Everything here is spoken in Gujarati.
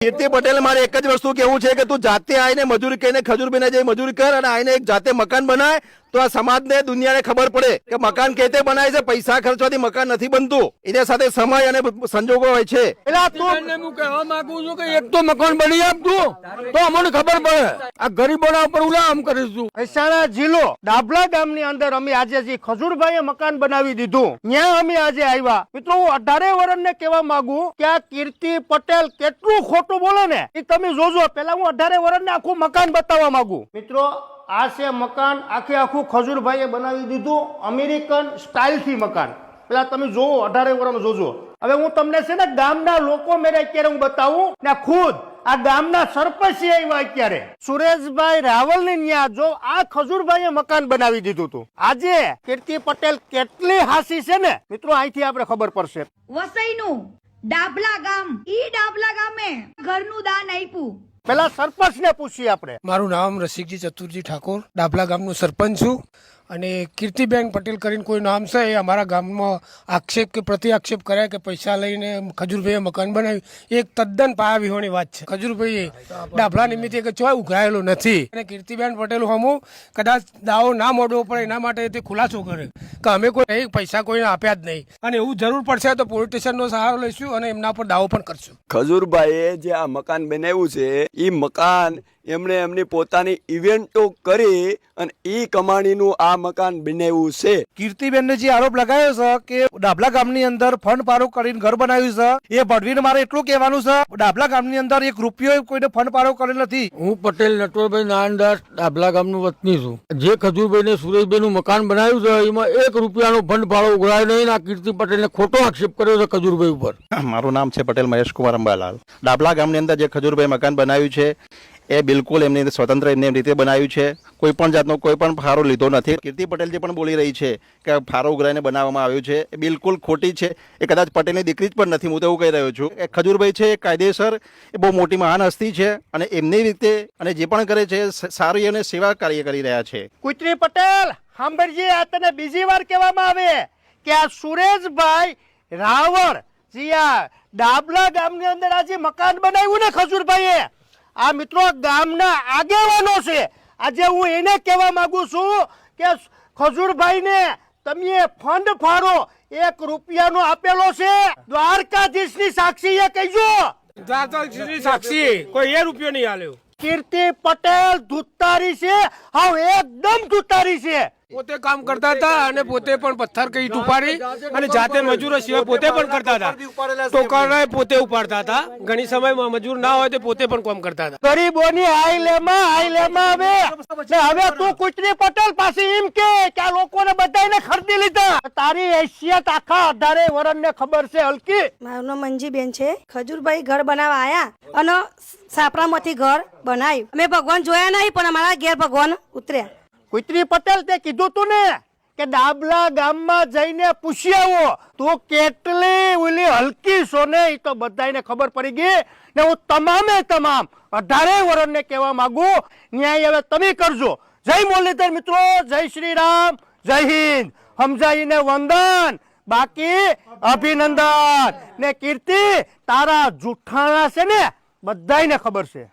કીર્તિ પટેલ મારે એક જ વસ્તુ કેવું છે કે તું જાતે આવીને મજૂરી કરીને ખજૂરભાઈને જઈ મજૂરી કર અને આવીને એક જાતે મકાન બનાય તો આ સમાજને દુનિયાને ખબર પડે કે મકાન કેતે બનાય છે. પૈસા ખર્ચવાથી મકાન નથી બનતું, એના સાથે સમય અને સંજોગો હોય છે. હું કહેવા માંગુ છું કે એક તો મકાન બની આપતું તો અમને ખબર પડે. આ ગરીબોના ઉપર ઉલામ કરીશું. મહેસાણા જિલ્લો ડાભલા ગામની અંદર અમે આજે જે ખજૂરભાઈએ મકાન બનાવી દીધું ત્યાં અમે આજે આવ્યા. મિત્રો હું 18 વર્ષને કહેવા માંગુ કે આ કીર્તિ પટેલ કેટલું ખોટું બોલે ને એ તમે જોજો. પેલા હું 18 વર્ષને આખું મકાન બતાવવા માંગુ. મિત્રો આ છે મકાન, આખું ખજૂરભાઈએ બનાવી દીધું અમેરિકન સ્ટાઇલ થી મકાન. પેલા તમે જોવો 18 વર્ષમાં જોજો. હવે હું તમને છે ને ગામના લોકો મેરે અત્યારે હું બતાવું ને ખુદ આ ગામના સરપંચ આવ્યા અત્યારે સુરેશભાઈ રાવલ ની ન્યા જો આ ખજૂરભાઈએ મકાન બનાવી દીધું હતું. આજે કીર્તિ પટેલ કેટલી હાસી છે ને મિત્રો અહીંથી આપણે ખબર પડશે. વસઈનું ડાભલા ગામ, ઈ ડાભલા ગામે ઘરનું દાન આપ્યું. પેલા સરપંચ ને પૂછીએ આપણે. મારું નામ રસિકજી ચતુરજી ઠાકોર, ડાભલા ગામનો સરપંચ છું. અને કીર્તિબેન પટેલ કરીને કોઈ નામ છે એ અમારા ગામમાં આક્ષેપ કે પ્રતિ આક્ષેપ કર્યા કે પૈસા લઈને ખજૂરભાઈએ મકાન બનાવ્યું. એક તદ્દન પાયાવિહોણી વાત છે. ખજૂરભાઈએ ડાભલા નિમિત્તે કે ચોય ઉઘરાયેલો નથી. અને કીર્તિબેન પટેલ હમું કદાચ દાવો ના મોડવો પડે એના માટે તે ખુલાસો કરે કે અમે કોઈ પૈસા કોઈને આપ્યા જ નહીં અને એવું જરૂર પડશે તો પોલીસ સ્ટેશનનો સહારો લઈશું અને એમના પર દાવો પણ કરશું. ખજૂરભાઈએ જે આ મકાન બનાવ્યું છે એ મકાન એમણે એમની પોતાની ઇવેન્ટો કરી અને ઈ કમાણીનું આ મકાન બનાવ્યું છે. કીર્તિબેનને જે આરોપ લગાવ્યો છે કે ડાભલા ગામની અંદર ફંડ પારો કરીને ઘર બનાવ્યું છે એ ભડવીને મારે એટલું કહેવાનું છે ડાભલા ગામની અંદર એક રૂપિયો કોઈને ફંડ પારો કરેલ નથી. હું પટેલ નટવરભાઈ નારાયણદાસ ડાભલા ગામનો વતની છું. જે ખજૂરભાઈ ને સુરેશભાઈ નું મકાન બનાવ્યું છે એમાં 1 રૂપિયાનો ફંડ ફાળો ઉઘરાયો નહીં. આ કીર્તિ પટેલને ખોટો આક્ષેપ કર્યો છે ખજૂરભાઈ ઉપર. મારું નામ છે પટેલ મહેશકુમાર અંબાલાલ. ડાભલા ગામની અંદર જે ખજૂરભાઈ મકાન બનાવ્યું છે એ બિલકુલ એમની સ્વતંત્ર એમની રીતે બનાવ્યું છે. કોઈ પણ જાતનો કોઈ પણ ફાળો લીધો નથી. કીર્તિ પટેલ જે પણ બોલી રહી છે કે ફાળો ઉઘરાઈને બનાવવામાં આવ્યું છે એ બિલકુલ ખોટી છે. એ કદાચ પટેલની દીકરી જ પણ નથી. હું તો એવું કહી રહ્યો છું કે ખજૂરભાઈ છે એ કાયદેસર એ બહુ મોટી મહાન હસ્તી છે અને એમની રીતે અને જે પણ કરે છે સારી અને સેવા કાર્ય કરી રહ્યા છે. કીર્તિ પટેલ સાંભળજે, આ તને બીજી વાર કહેવામાં આવે કે આ સુરેશભાઈ રાવળ જે આ ડાભલા ગામની અંદર આજે મકાન બનાવ્યું ને ખજૂરભાઈએ, આ મિત્રો ગામના આગેવાનો છે. આજે હું એને કહેવા માંગુ છું કે ખજૂરભાઈ ને તમે ફંડ ફાળો 1 રૂપિયાનો આપેલો છે. દ્વારકાધીશની સાક્ષી એ કહીજો. દ્વારકાધીશની સાક્ષી કોઈ 1 રૂપિયો નહીં આલ્યો. કીર્તિ પટેલ ધુતારી છે, હા એકદમ ધુતારી છે. પોતે કામ કરતા હતા અને પોતે પણ પથ્થર કઈ ઉપાડી અને જાતે મજૂરો સિવાય પોતે પણ કરતા હતા. ટોકરા પોતે ઉપાડતા હતા. ઘણી સમય મજૂર ના હોય તો પોતે પણ કામ કરતા હતા. ગરીબોની હાઈલેમાં હવે તું કીર્તિ પટેલ પાસે એમ કે આ લોકોને બધાને ખરીદી લીધા. તારી હેસિયત આખા 18 વર્ષને ખબર છે. હલકી મારું નામ મંજીબેન છે. ખજૂરભાઈ ઘર બનાવવા આયા અને સાપરામાંથી ઘર બનાવ્યું. અમે ભગવાન જોયા નહીં પણ અમારા ઘેર ભગવાન ઉતર્યા. કીર્તિ પટેલ તે કીધું તું ને કે ડાભલા ગામમાં જઈને પૂછી આવો. તું કેટલી ઓલી હલકી છો ને એ તો બધાને ખબર પડી ગઈ ને હું તમામ 18 વર્ષને કહેવા માંગુ ન્યાય હવે તમે કરજો. જય મુરલીધર મિત્રો, જય શ્રી રામ, જય હિન્દ. સમજાઈને વંદન, બાકી અભિનંદન. ને કીર્તિ તારા જુઠ્ઠાણા છે ને બધાને ખબર છે.